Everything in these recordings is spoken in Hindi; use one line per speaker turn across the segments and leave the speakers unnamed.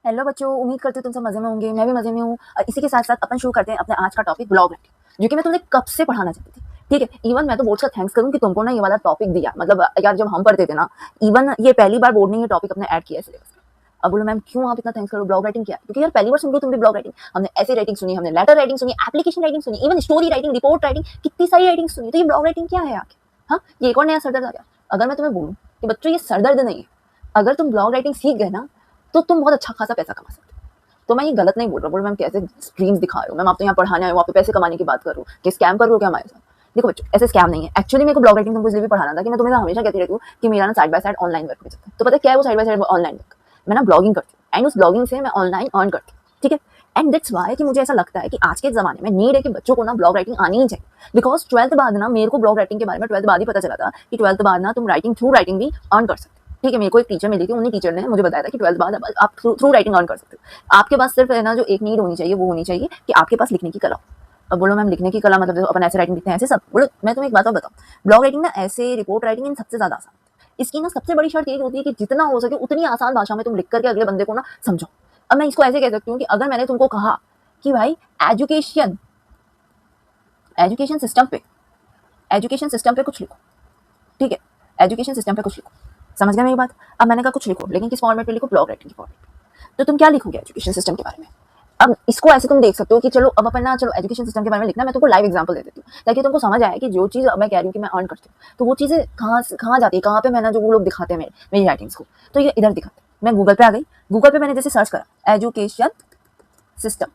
हेलो बच्चों, उम्मीद करती हूँ तुम सब मजे में होंगे। मैं भी मजे में हूँ। और इसी के साथ साथ अपन शुरू करते हैं अपने आज का टॉपिक ब्लॉग राइटिंग, जो कि मैं तुम्हें कब से पढ़ाना चाहती थी। ठीक है, इवन मैं तो बोर्ड का थैंक्स करूँ कि तुमको ना ये वाला टॉपिक दिया। मतलब यार, जब हम पढ़ते थे ना, इवन ये पहली बार बोर्ड ने ये टॉपिक अपने ऐड किया है सिलेबस में। अब बोलो मैम क्यों आप इतना थैंक्स करो, ब्लॉग राइटिंग क्या है? क्योंकि यार पहली बार सुन रही हो तुम भी ब्लॉग राइटिंग। हमने ऐसे राइटिंग सुनी, हमने लेटर राइटिंग सुनी, एप्लीकेशन राइटिंग सुनी, even story writing, report writing, कितनी सारी राइटिंग सुनी। तो ये ब्लॉग राइटिंग क्या है आखिर? हाँ, ये एक और नया सरदर्द आ गया। अगर मैं तुम्हें बोलूँ कि बच्चों ये सरदर्द नहीं है, अगर तुम ब्लॉग राइटिंग सीख गए ना तो तुम बहुत अच्छा खासा पैसा कमा सकते हो। तो मैं ये गलत नहीं बोल रहा, बोल मैम कैसे स्ट्रीम्स दिखा रहे हो मैम, आप तो यहाँ पढ़ाने आए हो, आप तो पैसे कमाने की बात कर रहे हो, कि स्कैम कर रहे हो क्या हमारे साथ? देखो बच्चों, ऐसे स्कैम नहीं है। एक्चुअली मेरे को ब्लॉग राइटिंग तुमको इसलिए भी पढ़ाना था कि मैं तुम्हें हमेशा कहती रहती हूँ कि मेरा ना side by side online work भी चलता है। तो पता है क्या है वो side by side online work? मैं ना ब्लॉगिंग करती हूँ एंड उस ब्लॉगिंग से मैं ऑनलाइन अर्न करती हूँ। ठीक है, एंड दैट्स वाई कि मुझे ऐसा लगता है कि आज के जमाने में नीड है कि बच्चों को ना ब्लॉग राइटिंग आनी ही चाहिए। बिकॉज 12th बाद ना मेरे को ब्लॉग राइटिंग के बारे में 12th बाद ही पता चला था कि 12th बाद ना तुम राइटिंग थ्रू राइटिंग भी अर्न कर सकते हो। ठीक है, मेरे को एक टीचर मिली थी, उन्हीं टीचर ने मुझे बताया था कि 12th बाद आप थ्रू राइटिंग अर्न कर सकते हो। आपके पास सिर्फ है ना जो एक नीड होनी चाहिए वो होनी चाहिए कि आपके पास लिखने की कला हो। अब बोलो मैम लिखने की कला मतलब अपन ऐसे राइटिंग लिखते हैं ऐसे सब? बोलो मैं तुम्हें एक बात और बताऊं, ब्लॉग राइटिंग ना ऐसे रिपोर्ट राइटिंग इन सबसे ज्यादा आसान है। इसकी ना सबसे बड़ी शर्त ये होती है कि जितना हो सके उतनी आसान भाषा में तुम लिख करके अगले बंदे को ना समझो। अब मैं इसको ऐसे कह सकती हूँ कि अगर मैंने तुमको कहा कि भाई एजुकेशन एजुकेशन सिस्टम पे एजुकेशन सिस्टम पे कुछ लिखो, ठीक है, एजुकेशन सिस्टम पे कुछ लिखो, समझ गए मेरी बात? अब मैंने कहा कुछ लिखो, लेकिन किस फॉर्मेट में लिखो? ब्लॉग राइटिंग के फॉर्मेट में। तो तुम क्या लिखोगे एजुकेशन सिस्टम के बारे में? अब इसको ऐसे तुम देख सकते हो कि चलो अब अपन ना, चलो एजुकेशन सिस्टम के बारे में लिखना, मैं तुमको लाइव एग्जांपल दे देती हूँ ताकि तुमको समझ आए कि जो चीज़ मैं कह रही हूँ कि मैं अर्न करती हूँ तो वो चीज़ें कहाँ जाती है, कहाँ पे मैं ना जो वो लोग दिखाते हैं मेरी राइटिंग्स को। तो ये इधर दिखाते हैं। मैं गूगल पे आ गई, गूगल पे मैंने जैसे सर्च करा education system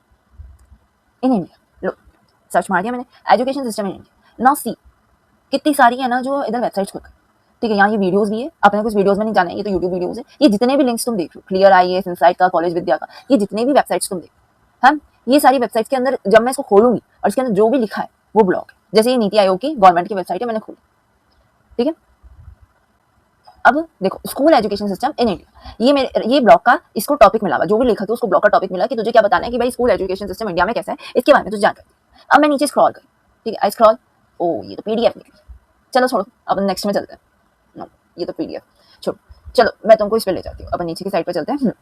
in India, low search मार दिया मैंने education system in India. Now see कितनी सारी है ना जो इधर वेबसाइट्स खुल गई। ठीक है, यहाँ ये वीडियोस भी है, अपने कुछ वीडियोस में नहीं जाना है, ये तो यूट्यूब वीडियोस है। ये जितने भी लिंक्स तुम देख लो, क्लियर आईएएस, इनसाइट का, कॉलेज विद्या का, ये जितने भी वेबसाइट्स तुम देखो, हम ये सारी वेबसाइट्स के अंदर जब मैं इसको खोलूंगी और इसके अंदर जो भी लिखा है वो ब्लॉग है। जैसे ये नीति आयोग की गवर्नमेंट की वेबसाइट है, मैंने खोली। ठीक है, अब देखो school education system in India, ये ब्लॉग का इसको टॉपिक मिला, जो भी लेखक है उसको ब्लॉग का टॉपिक मिला कि तुझे क्या बताना है कि भाई स्कूल एजुकेशन सिस्टम इंडिया में कैसा है, इसके बारे में तुझे जानकारी। अब मैं नीचे स्क्रॉल करी, ठीक है, आई स्क्रॉल, ओ ये तो पीडीएफ निकली। चलो छोड़ो, अब नेक्स्ट में चलते हैं। नो, ये तो पीडीएफ छोड़ो, चलो मैं तुमको इस पे ले जाती हूँ, अपन नीचे की साइड पे चलते हैं।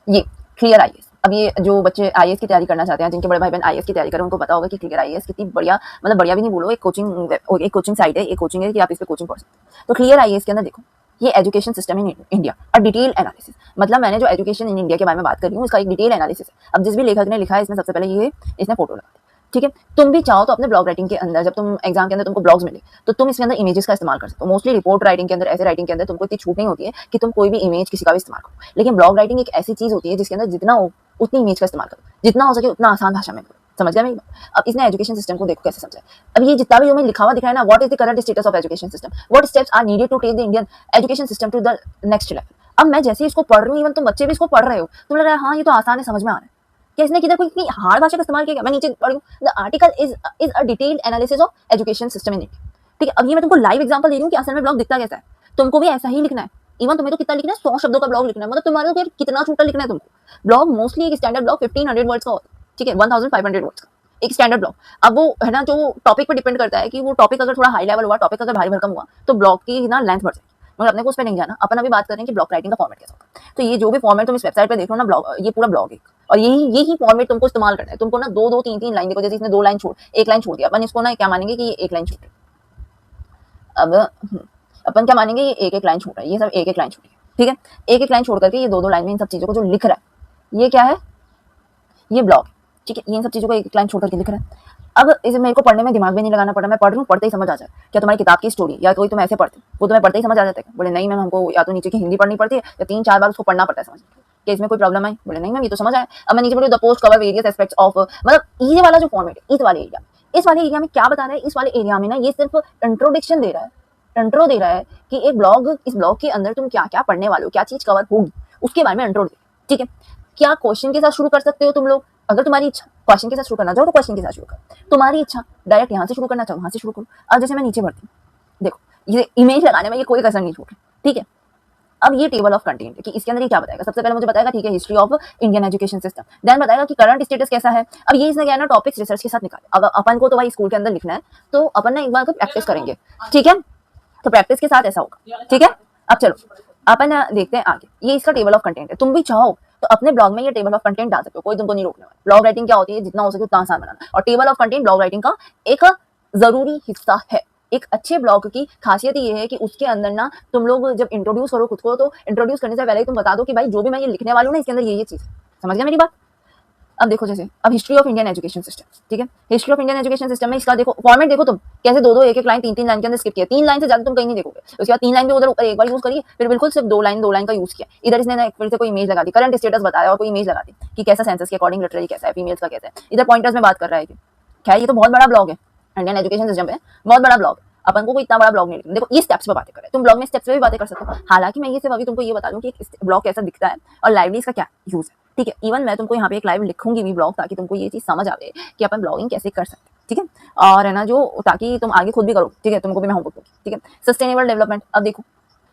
ये क्लियर आईएएस। अब ये जो बच्चे आईएएस की तैयारी करना चाहते हैं, जिनके बड़े भाई बहन आईएएस की तैयारी करें, उनको पता होगा कि क्लियर आईएएस कितनी बढ़िया, मतलब बढ़िया भी नहीं बोलो, एक कोचिंग साइट है, एक कोचिंग है कि आप इस पे कोचिंग पढ़ सकते हो। तो क्लियर आईएएस के अंदर देखो ये एजुकेशन सिस्टम इन इंडिया और डिटेल एनालिसिस, मतलब मैंने जो एजुकेशन इन इंडिया के बारे में बात कर रही हूँ उसका एक डिटेल एनालिसिस है। अब जिस भी लेखक ने लिखा है इसमें सबसे पहले ये इसने फोटो लगा दी। ठीक है, तुम भी चाहो तो अपने ब्लॉग राइटिंग के अंदर, जब तुम एग्जाम के अंदर तुमको ब्लॉग्स मिले तो तुम इसके अंदर इमेजेस का इस्तेमाल कर सकते हो। मोस्टली रिपोर्ट राइटिंग के अंदर, ऐसे राइटिंग के अंदर तुमको इतनी छूट नहीं होती है कि तुम कोई भी इमेज किसी का भी इस्तेमाल करो, लेकिन ब्लॉग राइटिंग एक ऐसी चीज होती है जिसके अंदर जितना हो उतनी इमेज का इस्तेमाल करो, जितना हो सके उतना आसान भाषा में करो। समझ गया मेरी बात? अब इसने एजुकेशन सिस्टम को देखो कैसे समझा है। अब ये जितना भी जो मैं लिखा हुआ दिख रहा है ना, what is the current status of education system, what steps are needed to take the Indian education system to the next level. अब मैं जैसे इसको पढ़ रही हूँ, इवन तुम बच्चे भी इसको पढ़ रहे हो, तुम लग रहा है हाँ ये तो आसान है, समझ में आ रहा है। क्या इसने किधर कोई हार्ड भाषा का इस्तेमाल किया? मैं नीचे पढ़ रही हूँ, the article is a detailed analysis of education system in India. ठीक है, अब ये मैं तुमको लाइव एग्जांपल दे रही हूँ कि असल में ब्लॉग दिखता कैसा है। तुमको भी ऐसा ही लिखना है। इवन तुम्हें तो कितना लिखना है, 100 शब्दों का ब्लॉग लिखना है, मतलब तुम्हारे को कितना छोटा लिखना है तुमको। ब्लॉग मोस्टली एक स्टैंडर्ड ब्लॉग 1500 वर्ड्स का होता है। ठीक है, 1500 वर्ड्स का एक स्टैंडर्ड ब्लॉग। अब वो है ना जो टॉपिक पे डिपेंड करता है कि वो टॉपिक अगर थोड़ा हाई लेवल हुआ, टॉपिक अगर भारी भरकम हुआ तो ब्लॉग की ना लेंथ बढ़ जाएगी, मगर अपने को उस पर नहीं जाना। अपन अभी बात करें कि ब्लॉग राइटिंग का फॉर्मेट कैसा होता है। तो ये जो भी फॉर्मेट तुम इस वेबसाइट पे देख रहे हो ना, ब्लॉग, ये पूरा ब्लॉग है और यही फॉर्मेट तुमको इस्तेमाल करना है। तुमको ना दो 3 लाइन, देखो जैसे इसने 2 लाइन छोड़, 1 लाइन छोड़ दिया, अपन इसको ना क्या मानेंगे कि ये 1 लाइन छोड़ रही है। अब अपन क्या मानेंगे, ये 1 लाइन छोड़ रहा है, ये सब 1 लाइन छोड़ रही है। ठीक है, 1 लाइन छोड़ करके ये 2 लाइन में इन सब चीजों को जो लिख रहा है, ये क्या है, ये ब्लॉग। ठीक है, ये इन सब चीजों को 1 लाइन छोड़ करके लिख रहा है। अब इसे मेरे को पढ़ने में दिमाग भी नहीं लगाना पड़ा, मैं पढ़ रही हूँ, पढ़ते ही समझ आ जाए। क्या तुम्हारी किताब की स्टोरी या कोई तुम ऐसे पढ़ते वो तुम्हें पढ़ते ही समझ आ जाता है? बोले नहीं मैम, हमको या तो नीचे की हिंदी पढ़नी पड़ती है या 3-4 बार उसको पढ़ना पड़ता है समझने के लिए। कि इसमें कोई प्रॉब्लम आई? बोले नहीं मैम, ये तो समझ आया। अब मैं नीचे बोलूँ the post cover various aspects of, मतलब ये वाला जो फॉर्मेट है, इस वाले एरिया में क्या बता रहा है, इस वाले एरिया में ना ये सिर्फ इंट्रोडक्शन दे रहा है, इंट्रो दे रहा है कि एक ब्लॉग, इस ब्लॉग के अंदर तुम क्या क्या पढ़ने वाले हो, क्या चीज कवर होगी, उसके बारे में इंट्रो दे। ठीक है, क्या क्वेश्चन के साथ शुरू कर सकते हो तुम लोग, अगर तुम्हारी इच्छा क्वेश्चन के साथ शुरू करना चाहो तो क्वेश्चन के साथ शुरू करो, तुम्हारी इच्छा डायरेक्ट यहाँ से शुरू करना चाहो वहां से शुरू करो। अब जैसे मैं नीचे बढ़ती हूँ, देखो ये इमेज लगाने में ये कोई कसर नहीं छोड़ रही। ठीक है, अब ये टेबल ऑफ कंटेंट है कि इसके अंदर ये क्या बताएगा। सबसे पहले मुझे बताएगा ठीक है history of Indian education system, then बताएगा कि करंट स्टेटस कैसा है। अब ये इसने क्या है ना टॉपिक्स रिसर्च के साथ निकाले। अब अपन को तो भाई स्कूल के अंदर लिखना है, तो अपन ना एक बार प्रैक्टिस करेंगे। ठीक है, तो प्रैक्टिस के साथ ऐसा होगा। ठीक है, अब चलो अपन देखते हैं आगे। ये इसका टेबल ऑफ कंटेंट है। तुम भी चाहो तो अपने ब्लॉग में ये टेबल ऑफ कंटेंट डाल सकते हो, कोई तुमको नहीं रोकने वाला। ब्लॉग राइटिंग क्या होती है, जितना हो सके उतना आसान बनाना, और table of content blog writing का एक जरूरी हिस्सा है। एक अच्छे ब्लॉग की खासियत ये है कि उसके अंदर ना तुम लोग जब इंट्रोड्यूस करो खुद को, तो इंट्रोड्यूस करने से पहले ही तुम बता दो कि भाई जो भी मैं ये लिखने वाला हूँ ना, इसके अंदर ये चीज है। समझ गया मेरी बात? अब देखो, जैसे अब history of Indian education system, ठीक है, history of Indian education system में इसका देखो फॉर्मेट, देखो तुम कैसे दो दो एक एक लाइन तीन तीन लाइन के अंदर स्किप किया, 3 लाइन से ज्यादा तुम कहीं नहीं देखोगे। उसके बाद 3 लाइन भी उधर ऊपर एक बार यूज करिए, फिर बिल्कुल सिर्फ 2 लाइन का यूज किया। इधर इसने फिर से कोई इमेज लगा दी, करंट स्टेटस बताया और कोई इमेज लगा दी कि कैसा सेंसस के अकॉर्डिंग लिटरेरी कैसा है, फीमेल्स का कैसा है। इधर पॉइंटर्स में बात कर रहा है कि खैर ये तो बहुत बड़ा ब्लॉग है, इंडियन एजुकेशन सिस्टम पे बहुत बड़ा ब्लॉग, अपन को कोई इतना बड़ा ब्लॉग नहीं लिखना। देखो ये स्टेप्स पे बातें कर रहे हैं, तुम ब्लॉग में स्टेप्स पे भी बातें कर सकते हो। हालांकि मैं ये सिर्फ अभी तुमको ये बता दूं कि ब्लॉग कैसा दिखता है और लाइवली इसका क्या यूज है, ठीक है। इवन मैं तुमको यहाँ पे एक लाइव लिखूंगी भी ब्लॉग, ताकि तुमको ये चीज समझ आवे कि अपन ब्लॉगिंग कैसे कर सकते हैं, ठीक है। और है ना जो, ताकि तुम आगे खुद भी करो, ठीक है, तुमको भी मैं होमवर्क दूंगी, ठीक है। सस्टेनेबल डेवलपमेंट, अब देखो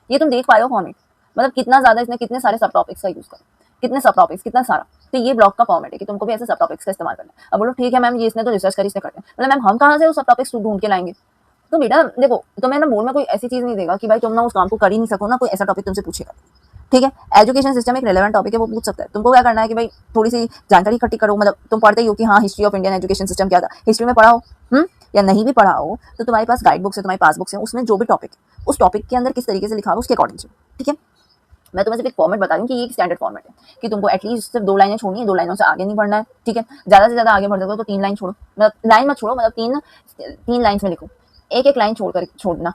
ये तुम देख पाए हो फॉर्मेट, मतलब कितना ज्यादा इसने कितने सारे सब टॉपिक्स का यूज करा, कितने सब टॉपिक्स, कितना सारा। तो ये ब्लॉग का फॉर्मेट है कि तुमको भी ऐसे सब टॉपिक्स का इस्तेमाल करना है। अब बोलो ठीक है मैम, ये इसने तो रिसर्च करी, इसने करते हैं, मतलब मैम हम कहाँ से वो सब टॉपिक्स ढूंढ के लाएंगे? तो बेटा देखो, तुम्हें ना बोर्ड में कोई ऐसी चीज नहीं देगा कि भाई तुम ना उस काम को कर ही नहीं सको ना, कोई ऐसा टॉपिक तुमसे पूछेगा, ठीक है। एजुकेशन सिस्टम एक रेलेवेंट टॉपिक है, वो पूछ सकता है। तुमको क्या करना है कि भाई थोड़ी सी जानकारी इकट्ठी करो, मतलब तुम पढ़ते ही हो कि हाँ history of Indian education system क्या था, हिस्ट्री में पढ़ा हो, या नहीं भी पढ़ा हो तो तुम्हारे पास गाइड बुक्स है, तुम्हारे पास बुक्स है, उसमें जो भी टॉपिक है उस टॉपिक के अंदर किस तरीके से लिखा हो उसके अकॉर्डिंग, ठीक है। मैं तुम्हें सिर्फ एक फॉर्मेट बता रही हूँ कि ये एक स्टैंडर्ड फॉर्मेट है कि तुमको एटलीस्ट सिर्फ 2 लाइनें छोड़नी है, 2 लाइनों से आगे नहीं बढ़ना है, ठीक है। ज्यादा से ज्यादा आगे बढ़ सकते हो तो 3 लाइन छोड़ो, मतलब लाइन मत छोड़ो, मतलब 3 लाइन में लिखो, एक एक लाइन छोड़कर छोड़ना।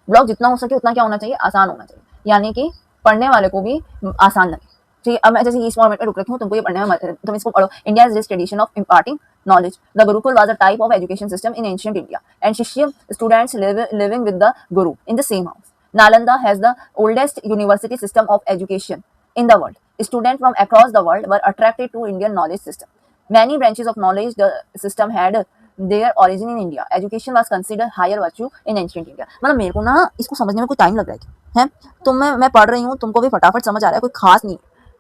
ब्लॉग जितना हो सके उतना क्या होना चाहिए, आसान होना चाहिए, यानी कि पढ़ने वाले को भी आसान लगे, ठीक है। अब मैं जैसे इस फॉर्मेट में रुक रखी हूँ, तुमको ये पढ़ने में तुम इसको पढ़ो। India is this tradition of imparting knowledge. The Gurukul was a type of education system in ancient India, and Shishya students living with the Guru in the same house. Nalanda has the oldest university system of education in the world. Students from across the world were attracted to Indian knowledge system. Many branches of knowledge the system had their origin in India. Education was considered higher virtue in ancient India. मतलब मेरे को ना इसको समझने में कोई टाइम लग रहा है तुम मैं पढ़ रही हूँ, तुमको भी फटाफट समझ आ रहा है, कोई खास नहीं,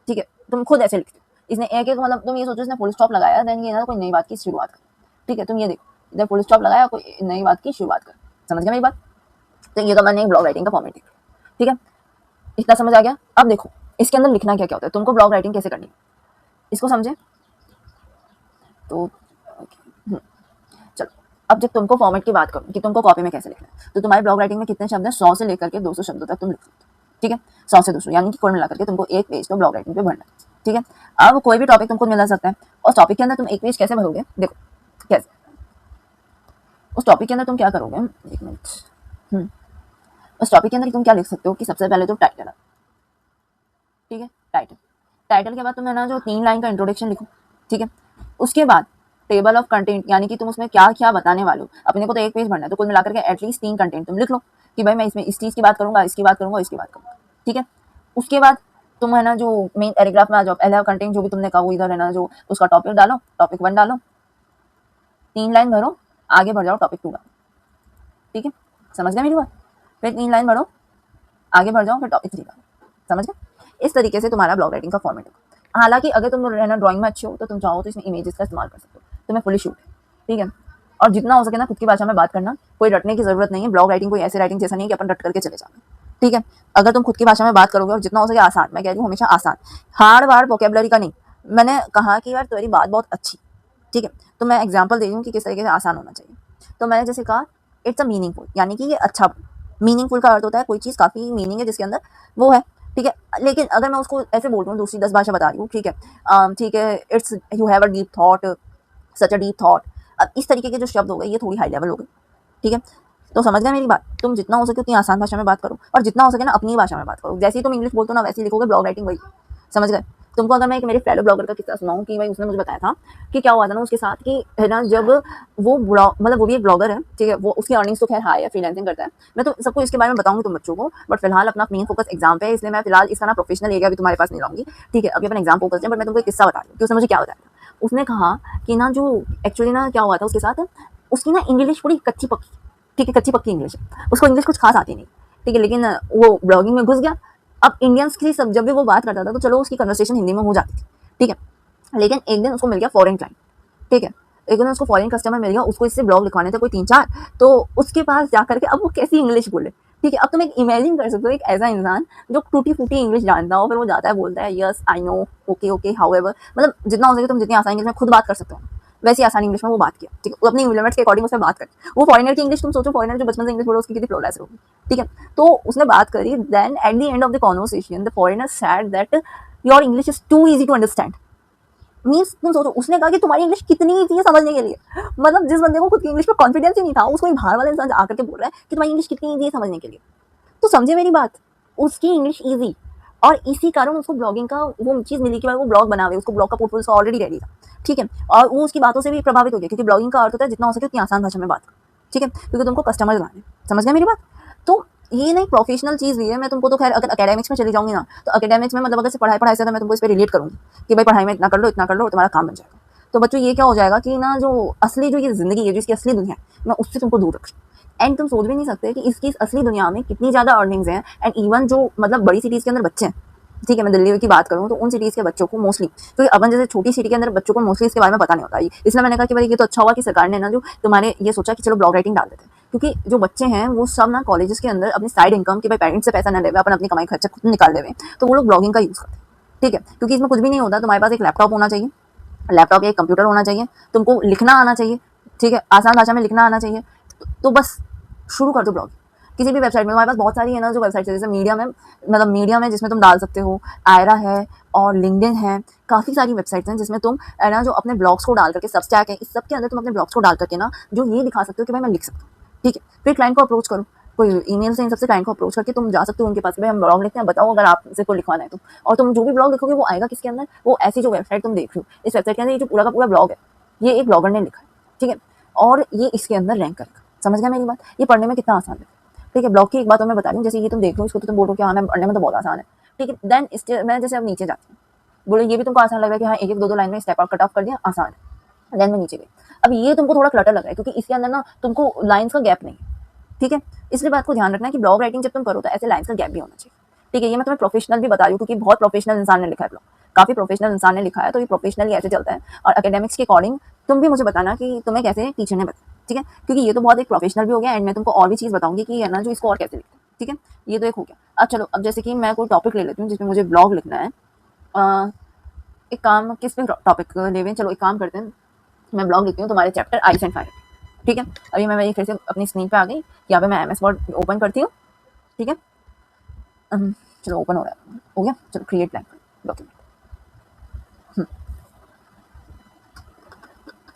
ठीक है। तुम खुद ऐसे लिखते हो, इसने एक एक, मतलब तुम ये सोचो इसने फुल स्टॉप लगाया, देन ये ना कोई नई बात की शुरुआत कर, ठीक है। तुम ये देखो इधर फुल स्टॉप लगाया, कोई नई बात की शुरुआत कर, समझ गया मेरी बात? तो ये तो मैंने एक ब्लॉग राइटिंग का फॉर्मेट दिया, ठीक है, इतना समझ आ गया। अब देखो इसके अंदर लिखना क्या क्या होता है, तुमको ब्लॉग राइटिंग कैसे करनी है इसको समझे तो चलो। अब जब तुमको फॉर्मेट की बात करूँ कि तुमको कॉपी में कैसे लिखना है, तो तुम्हारे ब्लॉग राइटिंग में कितने शब्द हैं, 100 से लेकर के 200 शब्दों तक तुम लिख सकते हो, ठीक है। 100 से 200 यानी कि कुल मिलाकर के तुमको एक पेज तो ब्लॉग राइटिंग पे भरना है, ठीक है। अब कोई भी टॉपिक तुमको मिल सकता है, और टॉपिक के अंदर तुम एक पेज कैसे भरोगे, देखो कैसे, उस टॉपिक के अंदर तुम क्या करोगे, एक मिनट, उस टॉपिक के अंदर तुम क्या लिख सकते हो कि सबसे पहले तो टाइटल, ठीक है, टाइटल के बाद तुम है ना जो 3 लाइन का इंट्रोडक्शन लिखो, ठीक है। उसके बाद टेबल ऑफ कंटेंट, यानी कि तुम उसमें क्या क्या बताने वाले हो, अपने को तो एक पेज भरना है, तो कुल मिलाकर के एटलीस्ट 3 कंटेंट तुम लिख लो कि भाई मैं इसमें इस चीज़ की बात करूंगा, इसकी बात करूंगा, इसकी बात करूंगा, ठीक है। उसके बाद तुम है ना जो मेन पैराग्राफ में आ जाओ, पहला कंटेंट जो भी तुमने कहा वो इधर है ना जो उसका टॉपिक डालो, टॉपिक 1 डालो, 3 लाइन भरो, आगे बढ़ जाओ टॉपिक 2 डालो, ठीक है, समझ गए मेरी बात? फिर 3 लाइन भरो, आगे बढ़ जाओ, फिर टॉपिक 3 डालो, समझ गए? इस तरीके से तुम्हारा ब्लॉग राइटिंग का फॉर्मेट है। हालांकि अगर तुम रहना ड्राइंग में अच्छे हो तो तुम चाहो तो इसमें इमेजेस का इस्तेमाल कर सकते हो, तुम्हें फुली शूट है, ठीक है। और जितना हो सके ना खुद की भाषा में बात करना, कोई रटने की जरूरत नहीं है। ब्लॉग राइटिंग कोई ऐसे राइटिंग जैसा नहीं है कि अपन रट करके चले जाएंगे, ठीक है। अगर तुम खुद की भाषा में बात करोगे और जितना हो सके आसान, मैं कह रही हूँ हमेशा आसान, हार्ड वार्ड वोकेबलरी का नहीं। मैंने कहा कि यार तुम्हारी बात बहुत अच्छी, ठीक है, तो मैं एग्जाम्पल दे रही हूँ कि किस तरीके से आसान होना चाहिए। तो मैंने जैसे कहा इट्स अ मीनिंगफुल, यानी कि ये अच्छा, मीनिंगफुल का अर्थ होता है कोई चीज़ काफ़ी मीनिंग है जिसके अंदर वो है, ठीक है। लेकिन अगर मैं उसको ऐसे बोल रही हूँ, दूसरी 10 भाषा बता रही हूँ, ठीक है, ठीक है, it's you have a deep thought, such a deep thought. अब इस तरीके के जो शब्द हो गए ये थोड़ी हाई लेवल हो गए, ठीक है। तो समझ गए मेरी बात? तुम जितना हो सके उतनी आसान भाषा में बात करो, और जितना हो सके ना अपनी भाषा में बात करो। जैसे ही तुम इंग्लिश बोलते हो ना वैसे ही लिखोगे ब्लॉग राइटिंग, वही, समझ गए? तुमको अगर मैं एक मेरे फेलो ब्लॉगर का किस्सा सुनाऊं कि भाई उसने मुझे बताया था कि क्या हुआ था ना उसके साथ कि है ना जब वो ब्लॉग, मतलब वो भी एक ब्लॉगर है, ठीक है, वो उसकी अर्निंग्स तो खैर हाई है, फ्रीलांसिंग करता है। मैं तो सबको इसके बारे में बताऊंगी तुम बच्चों को, बट फिलहाल अपना मेन फोकस एग्जाम पे है, इसलिए मैं फिलहाल इसका ना प्रोफेशनल एरिया भी तुम्हारे पास नहीं लाऊंगी, ठीक है। अभी अपन एग्जाम फोकस है, बट मैं तुमको एक किस्सा बता रही हूँ कि उसने मुझे क्या बताया था। उसने कहा कि ना जो एक्चुअली ना क्या हुआ था उसके साथ, उसकी ना इंग्लिश पूरी कच्ची पक्की, ठीक है, कच्ची पक्की इंग्लिश है, उसको इंग्लिश कुछ खास आती नहीं, ठीक है, लेकिन वो ब्लॉगिंग में घुस गया। अब इंडियंस की सब जब भी वो बात करता था तो चलो उसकी कन्वर्सेशन हिंदी में हो जाती थी, ठीक है, लेकिन एक दिन उसको मिल गया फॉरेन क्लाइंट, ठीक है, एक दिन उसको फॉरेन कस्टमर मिल गया, उसको इससे ब्लॉग लिखवाने थे कोई 3-4, तो उसके पास जाकर के अब वो कैसी इंग्लिश बोले, ठीक है। अब तुम एक इमेजिन कर सकते हो एक ऐसा इंसान जो टूटी फूटी इंग्लिश जानता हो, फिर वो जाता है बोलता है yes I know okay okay however, मतलब जितना हो सके तुम जितनी आसान इंग्लिश में खुद बात कर सकते हो वैसी आसान इंग्लिश में वो बात किया, ठीक है, वो अपनी लिमिट्स के अकॉर्डिंग उससे बात कर। वो फॉरेनर की इंग्लिश तुम सोचो, फॉरेनर जो बचपन से इंग्लिश बोलो उसकी कितनी फ्लोलेस होगी, ठीक है। तो उसने बात करी, then at the end of the conversation the foreigner said that your English is too easy to understand. Means तुम सोचो, उसने कहा कि तुम्हारी इंग्लिश कितनी ईजी है समझने के लिए। मतलब जिस बंदे को खुद की इंग्लिश में कॉन्फिडेंस ही नहीं था, उसको एक बाहर वाला इंसान आकर के बोल रहा है कि तुम्हारी इंग्लिश कितनी ईजी है समझने के लिए। तो समझे मेरी बात, उसकी इंग्लिश ईजी, और इसी कारण उसको ब्लॉगिंग का वो चीज़ मिली कि भाई वो ब्लॉग बनावे, उसको ब्लॉग का पोर्टफोलियो ऑलरेडी रेडी था, ठीक है। और वो उसकी बातों से भी प्रभावित हो गया, क्योंकि ब्लॉगिंग का अर्थ होता है जितना हो सके उतनी आसान भाषा में बात करो, ठीक है, क्योंकि तुमको कस्टमर लाने। समझ गए मेरी बात। तो ये नहीं प्रोफेशनल चीज़ भी है। मैं तुमको तो खैर अगर एकेडमिक्स में चली जाऊंगी ना, तो एकेडमिक्स में मतलब अगर से पढ़ाई पढ़ाई से, तो मैं तुमको इस पर रिलेट करूंगी कि भाई पढ़ाई में इतना कर लो तुम्हारा काम बन जाएगा। तो बच्चों ये क्या हो जाएगा कि ना जो असली जो ये ज़िंदगी है, जो इसकी असली दुनिया है, मैं उससे तुमको दूर रख रही हूँ। एंड तुम सोच भी नहीं सकते कि इसकी इस असली दुनिया में कितनी ज़्यादा अर्निंग्स हैं। एंड इवन जो मतलब बड़ी सिटीज़ के अंदर बच्चे हैं, ठीक है, मैं दिल्ली की बात करूँ तो उन सिटीज़ के बच्चों को मोस्टली, क्योंकि अपन जैसे छोटी सिटी के अंदर बच्चों को मोस्टली इसके बारे में पता नहीं होता है, इसलिए मैंने कहा कि भाई ये तो अच्छा हुआ कि सरकार ने ना जो तुम्हारे ये सोचा कि चलो ब्लॉग राइटिंग डाल देते हैं, क्योंकि जो बच्चे हैं वो सब ना कॉलेजेस के अंदर अपनी साइड इनकम के भाई पेरेंट्स से पैसा ना ले, अपन अपनी कमाई खर्चा खुद निकाल देवे, तो वो लोग ब्लॉगिंग का यूज़ करते हैं, ठीक है, क्योंकि इसमें कुछ भी नहीं होता। तुम्हारे पास एक लैपटॉप होना चाहिए, लैपटॉप या एक कंप्यूटर होना चाहिए, तुमको लिखना आना चाहिए, ठीक है, आसान भाषा में लिखना आना चाहिए, तो बस शुरू कर दो ब्लॉग। किसी भी वेबसाइट में हमारे पास बहुत सारी है ना जो वेबसाइट है, जैसे मीडिया में, मतलब मीडिया में जिसमें तुम डाल सकते हो, आयरा है और लिंक्डइन है, काफ़ी सारी वेबसाइट्स हैं जिसमें तुम है ना जो अपने ब्लॉग्स को डाल करके, सबस्टैक है, इस सब के अंदर तुम अपने ब्लॉग्स को डाल करके ना जो ये दिखा सकते हो कि भाई मैं लिख सकता हूँ, ठीक है। फिर क्लाइंट को अप्रोच करो, कोई ईमेल से इन सबसे क्लाइंट को अप्रोच करके तुम जा सकते हो उनके पास, भाई हम ब्लॉग लिखते हैं, बताओ अगर आपसे को लिखवाना है तो। और तुम जो भी ब्लॉग लिखोगे वो आएगा किसके अंदर, वो ऐसी जो वेबसाइट तुम देख रहे हो, इस वेबसाइट के अंदर ये जो पूरा का पूरा ब्लॉग है, ये एक ब्लॉगर ने लिखा है, ठीक है, और ये इसके अंदर रैंक करेगा। समझ गया मेरी बात। ये पढ़ने में कितना आसान है, ठीक है। ब्लॉग की एक बात और मैं बता रही हूँ, जैसे ये तुम देख लो इसको तो तुम बोलो कि हाँ मैं पढ़ने में तो बहुत आसान है, ठीक है। देन इसके मैं जैसे अब नीचे जाती हूँ, बोलो ये भी तुमको आसान लग रहा है कि हाँ एक एक दो दो लाइन में स्टेप आउट कट ऑफ कर दिया, आसान है। देन मैं नीचे गई, अब ये तुमको थोड़ा क्लटर लग रहा है क्योंकि इसके अंदर ना तुमको लाइन्स का गैप नहीं है, ठीक है। इसलिए बात को ध्यान रखना है कि ब्लॉग राइटिंग जब तुम करो तो ऐसे लाइन्स का गैप भी होना चाहिए, ठीक है। ये मैं तुम्हें प्रोफेशनल भी बता रही हूँ क्योंकि बहुत प्रोफेशनल इंसान ने लिखा है ब्लॉग, काफ़ी प्रोफेशनल इंसान ने लिखा है, तो ये प्रोफेशनली ऐसे चलता है। और एकेडमिक्स के अकॉर्डिंग तुम भी मुझे बताना कि तुम्हें कैसे टीचर ने बताया, ठीक है, क्योंकि ये तो बहुत एक प्रोफेशनल भी हो गया। एंड मैं तुमको और भी चीज़ बताऊंगी कि है ना जो इसको और कैसे लिखते हैं, ठीक है। ये तो एक हो गया। अब चलो, अब जैसे कि मैं कोई टॉपिक ले लेती हूँ जिसमें मुझे ब्लॉग लिखना है। एक काम किस पे टॉपिक ले लें, चलो एक काम करते हैं, मैं ब्लॉग लिखती हूँ तुम्हारे चैप्टर आइस एंड फायर, ठीक है। अभी मैं फिर से अपनी स्क्रीन पे आ गई, यहाँ पे मैं MS वर्ड ओपन करती हूँ, ठीक है। चलो ओपन हो रहा है, हो गया। चलो क्रिएट ब्लैंक डॉक्यूमेंट।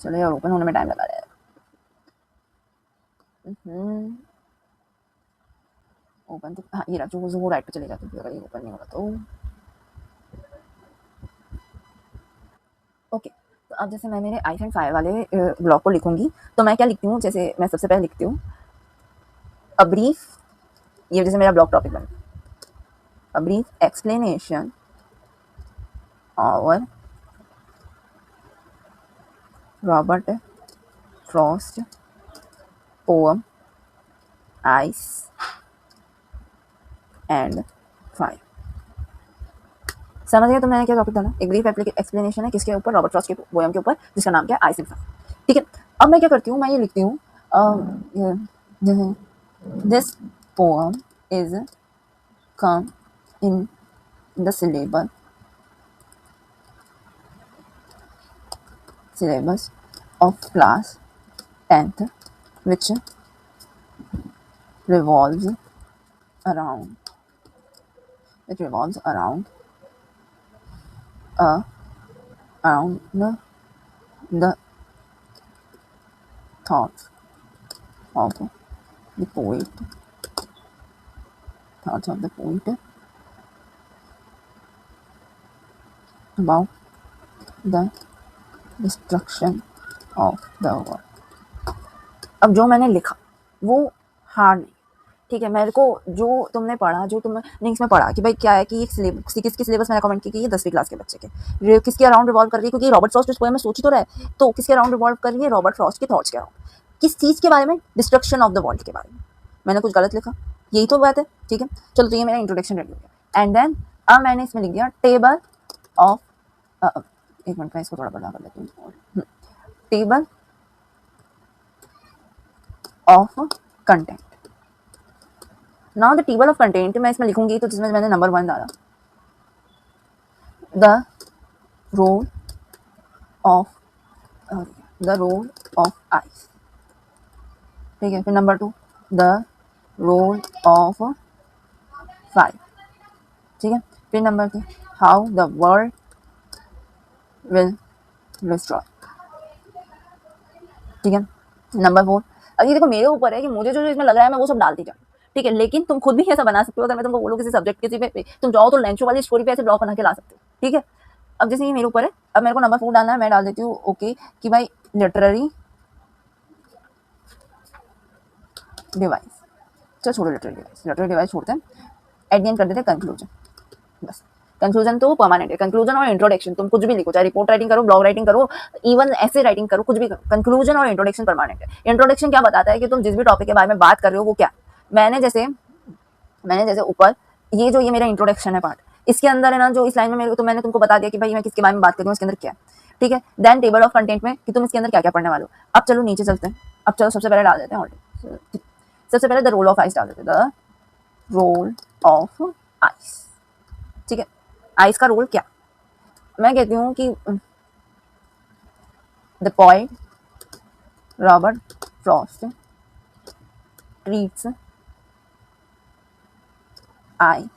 चलो यार ओपन होने में टाइम लगा रहा है। ओपन तो हाँ ये रहा, जो राइट पे चले जाते हैं अगर ये ओपन नहीं होगा तो। ओके, तो अब जैसे मैं मेरे आइस एंड फायर वाले ब्लॉग को लिखूंगी तो मैं क्या लिखती हूँ, जैसे मैं सबसे पहले लिखती हूँ अ ब्रीफ, ये जैसे मेरा ब्लॉग टॉपिक बन, अ ब्रीफ एक्सप्लेनेशन और Robert Frost poem ice and fire. समझ गया तो मैंने क्या टॉपिक डाला, एक ब्रीफ एक्सप्लेनेशन है किसके ऊपर, रॉबर्ट फ्रॉस्ट के पोएम के ऊपर जिसका नाम क्या है, आइस एंड फायर, ठीक है। अब मैं क्या करती हूँ, मैं ये लिखती हूँ this poem is come in the syllabus of class 10th, which revolves around uh, around the thoughts of the poet about the destruction of the world। अब जो मैंने लिखा वो हार्ड नहीं, ठीक है। मेरे को जो तुमने पढ़ा, जो तुमने लिंक्स में पढ़ा कि भाई क्या है कि किसकी सिलेबस मैंने कमेंट की कि ये 10वीं क्लास के बच्चे के किसके अराउंड रिवॉल्व कर रही है, क्योंकि रॉबर्ट फ्रॉस्ट इस पोएम में सोच ही तो रहा है, तो किसके अराउंड रिवॉल्व कर रही है, रॉबर्ट फ्रॉस्ट के थॉट्स के अराउंड। किस चीज़ के बारे में, डिस्ट्रक्शन ऑफ द वर्ल्ड के बारे में। मैंने कुछ गलत लिखा, यही तो बात है, ठीक है। चलो तो ये मेरा इंट्रोडक्शन रेडी हो गया। एंड देन अब मैंने इसमें लिख दिया टेबल ऑफ, एक मिनट मैं इसको थोड़ा बड़ा कर लेती हूँ, table of content, now the table of content मैं इसमें लिखूंगी तो जिसमें मैंने नंबर 1 डाला, द रोल ऑफ आइस, ठीक है। फिर number 2 the role of fire, ठीक है। फिर number 3 how the world will destroy, ठीक है। नंबर 4, अब ये देखो मेरे ऊपर है कि मुझे जो इसमें लग रहा है मैं वो सब डालती जाऊँ, ठीक है। लेकिन तुम खुद भी ऐसा बना सकते हो, अगर मैं तुमको बोलूँ किसी सब्जेक्ट किसी पे तुम जाओ तो लेंचो वाली स्टोरी पे ऐसे ब्लॉग बना के ला सकते हो, ठीक है। अब जैसे ये मेरे ऊपर है, अब मेरे को नंबर 4 डालना है, मैं डाल देती हूँ ओके कि भाई लिटरेरी डिवाइस, चलो छोड़ो लिटरेरी डिवाइस छोड़ते हैं, एट द एंड कर देते हैं कंक्लूजन, बस। कंक्लूजन तो परमानेंट है, कंक्लूजन और इंट्रोडक्शन तुम कुछ भी लिखो, चाहे रिपोर्ट राइटिंग करो, ब्लॉग राइटिंग करो, इवन ऐसे राइटिंग करो, कुछ भी करो, कंक्लूजन और इंट्रोडक्शन परमानेंट है। इंट्रोडक्शन क्या बताता है कि तुम जिस भी टॉपिक के बारे में बात कर रहे हो वो क्या, मैंने जैसे ऊपर ये मेरा इंट्रोडक्शन है पार्ट, इसके अंदर है ना जो इस लाइन में मेरे को, तो मैंने तुमको बता दिया कि भाई मैं किसके बारे में बात कर रही हूँ, इसके अंदर क्या है, ठीक है। देन टेबल ऑफ कंटेंट में कि तुम इसके अंदर क्या क्या पढ़ने वाले हो। अब चलो नीचे चलते हैं, अब चलो सबसे पहले डाल देते हैं ऑलरेडी, सबसे पहले द रोल ऑफ आइस डाल देते हैं, द रोल ऑफ आइस, ठीक है। आइस का रोल क्या, मैं कहती हूँ कि the poet Robert Frost treats I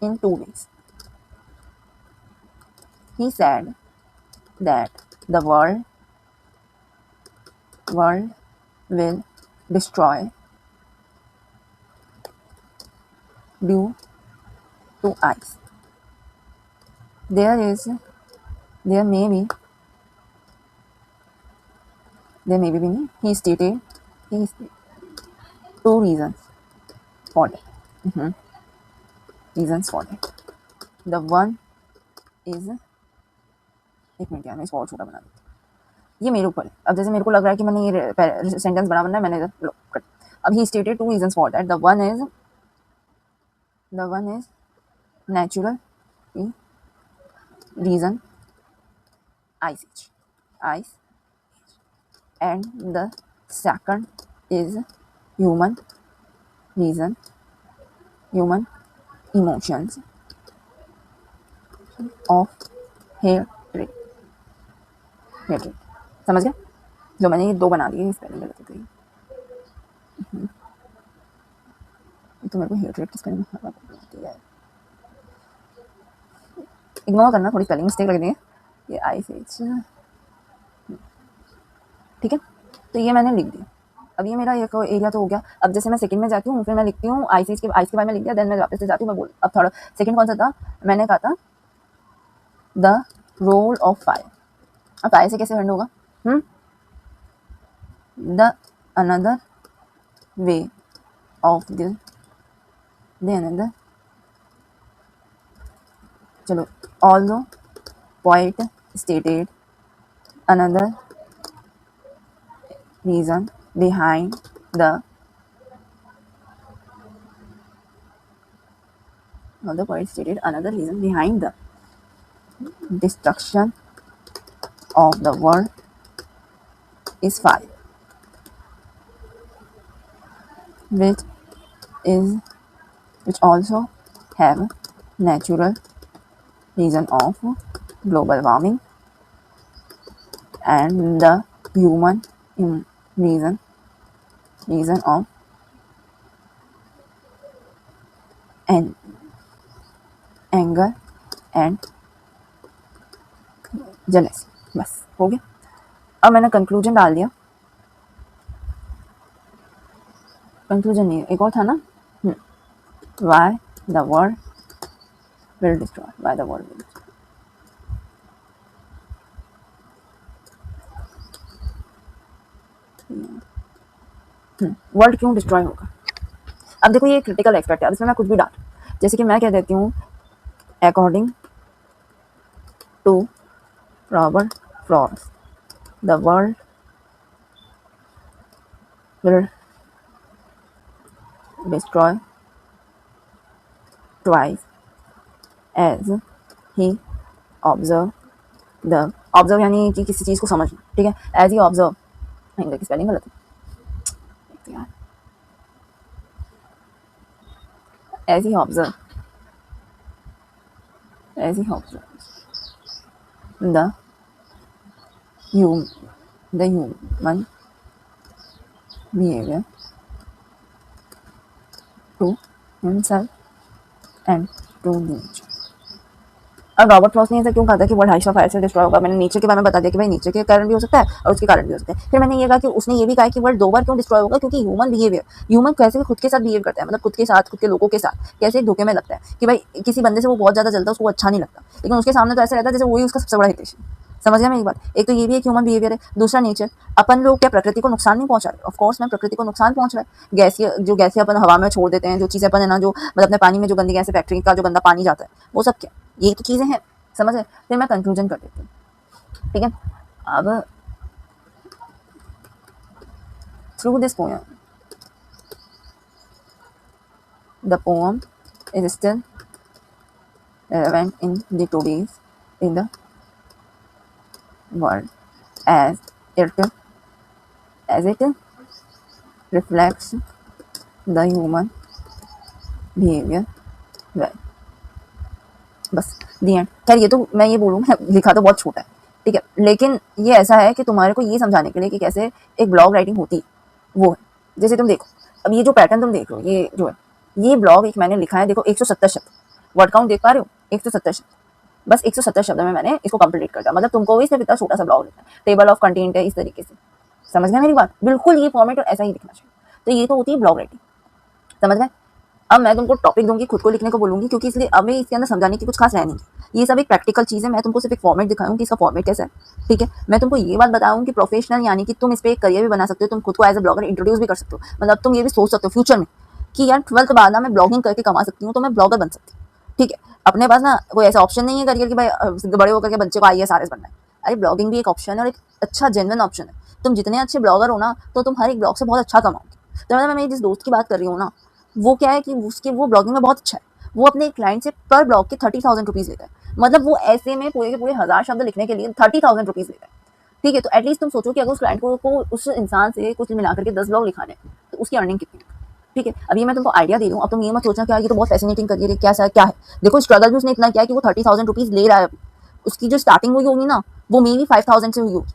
in 2 ways. He said that the world will destroy due to ice. There may be he stated 2 reasons for that. Reasons for that. The one is, एक मिनट यार मैं इसको और छोटा बना दूँ, ये मेरे ऊपर है। अब जैसे मेरे को लग रहा है कि मैंने ये सेंटेंस बड़ा बनना है, मैंने कट। अब ही stated 2 reasons for that. The one is natural reason, ice, and the second is human reason, human emotions of hatred. समझ गया, जो मैंने ये 2 बना दिए स्पेलिंग गलत हो गई, तो मेरे को हेटरेट की स्पेलिंग है, इग्नोर करना, थोड़ी स्पेलिंग मिस्टेक लग रही है, ये आई से, ठीक है। तो ये मैंने लिख दिया। अब ये मेरा एक एरिया तो हो गया। अब जैसे मैं सेकंड में जाती हूँ, फिर मैं लिखती हूँ आइस के बारे में लिख दिया, देन मैं वापस से जाती हूँ, मैं बोल अब थोड़ा सेकंड कौन सा था, मैंने कहा था द रोल ऑफ फायर। अब फायर से कैसे हैंड होगा, the another way of the another, चलो, although poet stated another reason behind the poet stated another reason behind the destruction of the world is fire, which also have natural reason of global warming and the human reason of anger and jealousy. बस हो गया। अब मैंने कंक्लूजन डाल दिया, कंक्लूजन नहीं, एक और था ना, why the world will destroy, why the world will destroy। World क्यों डिस्ट्रॉय होगा। अब देखो ये क्रिटिकल एस्पेक्ट है, अब इसमें मैं कुछ भी डाल, जैसे कि मैं कह देती हूँ according to Robert Frost the world will destroy twice as he observe the, observe यानी कि किसी चीज़ को समझना, ठीक है, एज ही ऑब्जर्व, नहीं स्पेलिंग गलत है यार, as he observed the human behavior to himself and to nature. अब रॉबर्ट फ्रॉस्ट ने ऐसा क्यों कहा था कि वर्ल्ड हाइस्ट ऑफ फायर से डिस्ट्रॉय होगा? मैंने नेचर के बारे में बता दिया कि भाई नेचर के कारण भी हो सकता है और उसके कारण भी हो सकता है। फिर मैंने ये कहा कि उसने ये भी कहा कि वर्ल्ड 2 बार क्यों डिस्ट्रॉय होगा, क्योंकि ह्यूमन बिहेवियर, ह्यूमन कैसे खुद के साथ बिहेव करता है, मतलब खुद के साथ, खुद के लोगों के साथ कैसे एक धोखे में लगता है कि भाई किसी बंदे से वो बहुत ज़्यादा जलता है, उसको अच्छा नहीं लगता, लेकिन उसके सामने तो ऐसा रहता है जैसे वही उसका सबसे बड़ा हितैषी। समझ गया मेरी बात? एक तो ये भी एक ह्यूमन बिहेवियर है। दूसरा नेचर, अपन लोग क्या प्रकृति को नुकसान नहीं पहुंचा रहे? ऑफ कोर्स मैं प्रकृति को नुकसान पहुंच रहा है। गैसें अपन हवा में छोड़ देते हैं, जो चीज़ें अपन है ना, जो मतलब अपने पानी में जो गंदी गैसें, फैक्ट्री का जो गंदा पानी जाता है, वो सब क्या, ये तो चीज़ें हैं। समझ गए? फिर मैं कंक्लूजन कर देती हूँ, ठीक है? अब through this poem, the poem is still relevant in the today's in the world as it reflects the human behavior well. बस दी एंड। खैर ये तो मैं ये बोलूँ, लिखा तो बहुत छोटा है, ठीक है, लेकिन ये ऐसा है कि तुम्हारे को ये समझाने के लिए कि कैसे एक ब्लॉग राइटिंग होती है, वो है। जैसे तुम देखो, अब ये जो पैटर्न तुम देख रहे हो, ये जो है, ये ब्लॉग एक मैंने लिखा है, देखो 170 शब्द, वर्ड काउंट देख पा रहे हो? 170 शब्द, बस 170 शब्द में मैंने इसको कंप्लीट कर दिया। मतलब तुमको भी सिर्फ इतना छोटा सा ब्लॉग लिखना है, टेबल ऑफ कंटेंट है, इस तरीके से। समझ गए मेरी बात? बिल्कुल ये फॉर्मेट और ऐसा ही दिखना चाहिए। तो ये तो होती है ब्लॉग राइटिंग, समझ गए? अब मैं तुमको टॉपिक दूंगी, खुद को लिखने को बोलूंगी, क्योंकि इसलिए अभी इसके अंदर समझाने की कुछ खास है नहीं। ये सब एक प्रैक्टिकल चीज़ है। मैं तुमको सिर्फ एक फॉर्मेट दिखाऊँ कि इसका फॉर्मेट कैसा है, ठीक है? मैं तुमको ये बात बताऊँ कि प्रोफेशनल, यानी कि तुम इस पर एक करियर भी बना सकते हो, तुम खुद को एज ए ब्लॉगर इंट्रोड्यूस भी कर सकते हो। मतलब तुम ये भी सोच सकते हो फ्यूचर में कि यार 12th के बाद ना मैं ब्लॉगिंग करके कमा सकती हूँ, तो मैं ब्लॉगर बन सकती हूँ, ठीक है? अपने पास ना कोई ऐसा ऑप्शन नहीं है करियर कि भाई बड़े होकर के बच्चे को IAS RS बनना है। अरे ब्लॉगिंग भी एक ऑप्शन है, और एक अच्छा जेन्युइन ऑप्शन है। तुम जितने अच्छे ब्लॉगर हो ना, तो तुम हर एक ब्लॉग से बहुत अच्छा कमाओगे। तो मतलब मैं जिस दोस्त की बात कर रही हूँ ना, वो क्या है कि उसके वो ब्लॉगिंग में बहुत अच्छा है। वो अपने क्लाइंट से पर ब्लॉग के 30,000 रुपीज़ लेता है। मतलब वो ऐसे में पूरे के पूरे 1000 शब्द लिखने के लिए 30,000 रुपीज़ लेता है, ठीक है? तो एटलीस्ट तुम सोचो कि अगर उस क्लाइंट को उस इंसान से कुछ मिला करके 10 ब्लॉग लिखाने हैं, तो उसकी अर्निंग कितनी है, ठीक है? अब ये मैं तुमको आइडिया दे रही हूँ। अब तुम ये मत सोचना कि यार ये तो बहुत फैसिनेटिंग करियर है, क्या है। देखो स्ट्रगल भी उसने इतना किया कि वो 30,000 रुपीज़ ले रहा है। उसकी जो स्टार्टिंग हुई होगी ना, वो मेरी 5,000 से हुई होगी,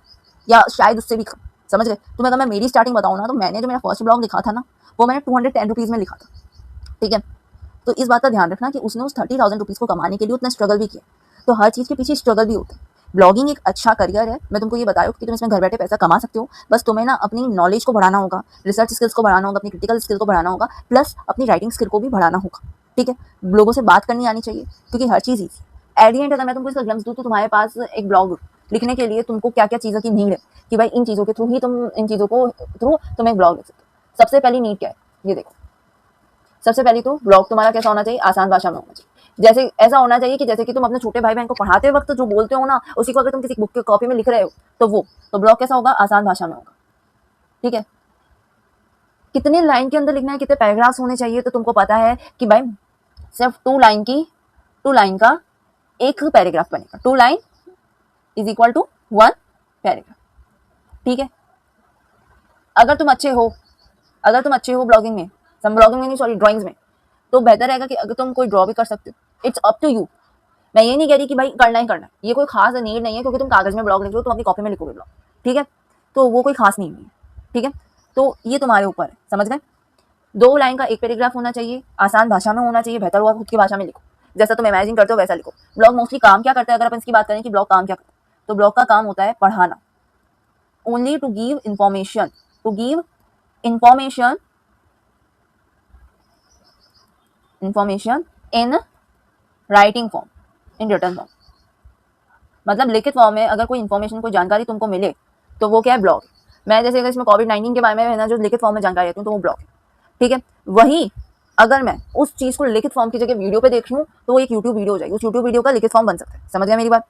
या शायद उससे भी कम। समझ गए? तुम्हें अगर मैं मेरी स्टार्टिंग बताऊँ ना, तो मैंने जो मेरा फर्स्ट ब्लॉग लिखा था ना, वो मैंने 210 रुपीज़ में लिखा था, ठीक है? तो इस बात का ध्यान रखना कि उसने उस 30,000 रुपीज़ को कमाने के लिए उतना स्ट्रगल भी किया। तो हर चीज़ के पीछे स्ट्रगल भी होता है। ब्लॉगिंग एक अच्छा करियर है, मैं तुमको ये बताऊँ कि तुम इसमें घर बैठे पैसा कमा सकते हो। बस तुम्हें ना अपनी नॉलेज को बढ़ाना होगा, रिसर्च स्किल्स को बढ़ाना होगा, अपनी क्रिटिकल स्किल को बढ़ाना होगा, प्लस अपनी राइटिंग स्किल को भी बढ़ाना होगा, ठीक है? लोगों से बात करनी आनी चाहिए, क्योंकि हर चीज़ ईजी। एट द एंड अगर मैं तुमको इसका ग्लिम्स दूँ, तो तुम्हारे पास एक ब्लॉग लिखने के लिए तुमको क्या क्या चीज़ों की नीड है कि भाई इन चीज़ों के थ्रू ही तुम एक ब्लॉग लिख सकते हो। सबसे पहली नीड क्या है, ये देखो। सबसे पहले तो ब्लॉग तुम्हारा कैसा होना चाहिए? आसान भाषा में होना चाहिए। जैसे ऐसा होना चाहिए कि जैसे कि तुम अपने छोटे भाई बहन को पढ़ाते वक्त जो बोलते हो ना, उसी को अगर तुम किसी बुक के कॉपी में लिख रहे हो, तो ब्लॉग कैसा होगा? आसान भाषा में होगा, ठीक है? कितने लाइन के अंदर लिखना है, कितने पैराग्राफ्स होने चाहिए, तो तुमको पता है कि भाई सिर्फ 2 लाइन का एक पैराग्राफ बनेगा। 2 line is equal to 1 paragraph, ठीक है? अगर तुम अच्छे हो ब्लॉगिंग में, ड्राइंग्स में, तो बेहतर रहेगा कि अगर तुम कोई ड्रॉ भी कर सकते हो। It's up to you. मैं ये नहीं कह रही कि भाई करना ही करना है, ये कोई खास नीड नहीं है, क्योंकि तुम कागज में ब्लॉग लिख रहे हो, तुम अपनी कॉपी में लिखोगे ब्लॉग, ठीक है? तो वो कोई खास नीड नहीं है, ठीक है? तो ये तुम्हारे ऊपर है, समझ गए? 2 लाइन का एक पैराग्राफ होना चाहिए, आसान भाषा में होना चाहिए, बेहतर होगा खुद की भाषा में लिखो, जैसा तुम इमेजिन करते हो वैसा लिखो। ब्लॉग मोस्टली काम क्या करता है, अगर अपन इसकी बात करें कि ब्लॉग काम क्या करता है, तो ब्लॉग का काम होता है पढ़ाना, only to give information in writing form, in return form. मतलब लिखित फॉर्म में अगर कोई इन्फॉर्मेशन, कोई जानकारी तुमको मिले, तो वो क्या है? ब्लॉग। मैं जैसे अगर इसमें कोविड-19 के बारे में है ना, जो लिखित फॉर्म में जानकारी देती हूँ, तो वो ब्लॉग है, ठीक है? वही अगर मैं उस चीज़ को लिखित फॉर्म की जगह वीडियो पे देख रही हूँ, तो वो एक यूट्यूब वीडियो हो जाएगी। उस यूट्यूब वीडियो का लिखित फॉर्म बन सकता है। समझ गया मेरी बात?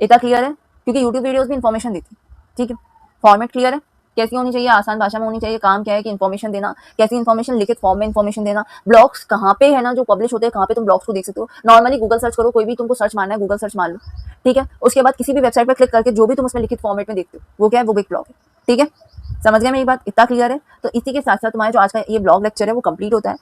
इतना क्लियर है? क्योंकि यूट्यूब वीडियोस भी इन्फॉर्मेशन देती है, ठीक है? फॉर्मेट क्लियर है? कैसी होनी चाहिए? आसान भाषा में होनी चाहिए। काम क्या है कि इन्फॉर्मेशन देना। कैसी इन्फॉर्मेशन? लिखित फॉर्म में इन्फॉर्मेशन देना। ब्लॉग्स कहाँ पे है ना, जो पब्लिश होते हैं, कहाँ पे तुम ब्लॉग्स को देख सकते हो? नॉर्मली गूगल सर्च करो, कोई भी तुमको सर्च मारना है, गूगल सर्च मार लो, ठीक है? उसके बाद किसी भी वेबसाइट पर क्लिक करके जो भी तुम उसमें लिखित फॉर्मेट में देखते हो, वो क्या है? वो एक ब्लॉग है, ठीक है? समझ गए मेरी बात? इतना क्लियर है? तो इसी के साथ साथ तुम्हारा जो आज का ये ब्लॉग लेक्चर है वो कंप्लीट होता है।